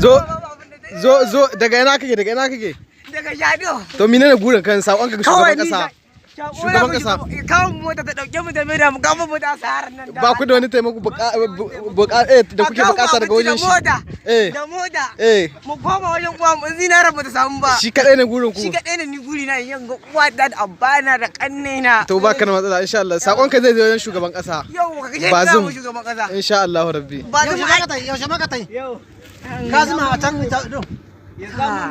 Zo daga ina kake daga Jado. to menene gurin kan sakon ka shugaban kasa shugaban kasa kawo mota ta dauke mu da mai da mu kawo mota saharar nan ba ku da wani taimako da kuke bukata daga wajen shi da mota mu koma wajen uwa mu zinara mu ta samu ba shi kadai ne gurin ku shi kadai ne ni guri na yin ga uwa da abana da kanne na to baka da matsala insha Allah sakon ka zai je wajen shugaban kasa yau ka kace Bazum shugaban kasa insha Allah rabbi yaushe maka tai yau ka zuma a can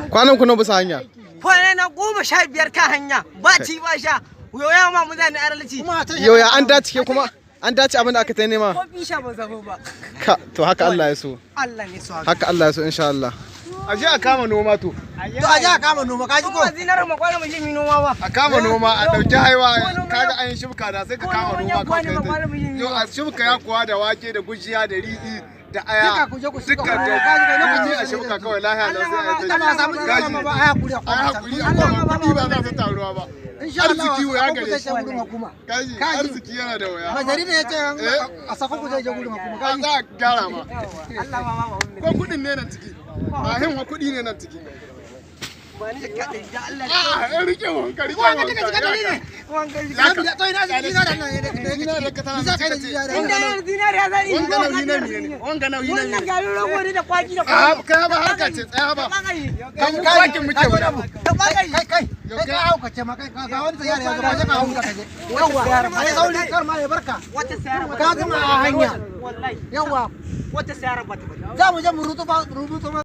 kwanan ku na bisa hanya kwana na 15 kan hanya ba ci ba sha yoya ma mutane aralci yoya an dace ke kuma an dace abin da aka ta nema ko bisha ba zabo ba to haka Allah ya so Allah ne so haka Allah ya so insha Allah aje a kama noma to aje a kama noma kaji ko zinar mu kwana mu je mi noma ba a kama noma a dauki haiwa kaga an shibka da sai ka kama noma ka yo a shibka ya kuwa da wake da gujiya da riɗi da aya dukkan da kaji a shibka kawai lahiya nan sai a samu zama ba aya kuri ba za ta taruwa ba arziki ya gare shi kaji arziki yana da waya majari ne yace a sako ku zai je gurin hukuma kaji za a gyara ma Allah ma ko kudin ne nan ciki ba hin wa kudi ne nan ciki ba ni ka da Allah a rike wanka rike wanka take cika dare ne wanka ya to ina zinara nan zinara ka tana inda zinara ya zani wanga nauyi ne wanga nauyi ne wannan garin rago ne da kwaki da kwaki kai ba haka ce tsaya ba kan kwakin muke guda kai ka hauka ce ma kai ga wani tsayar ya gaba ka hauka kaje yawa ai sauri kar ma ya barka wata sayar ka gama a hanya wallahi yawa wata sayar ba ta za mu je mu rubuto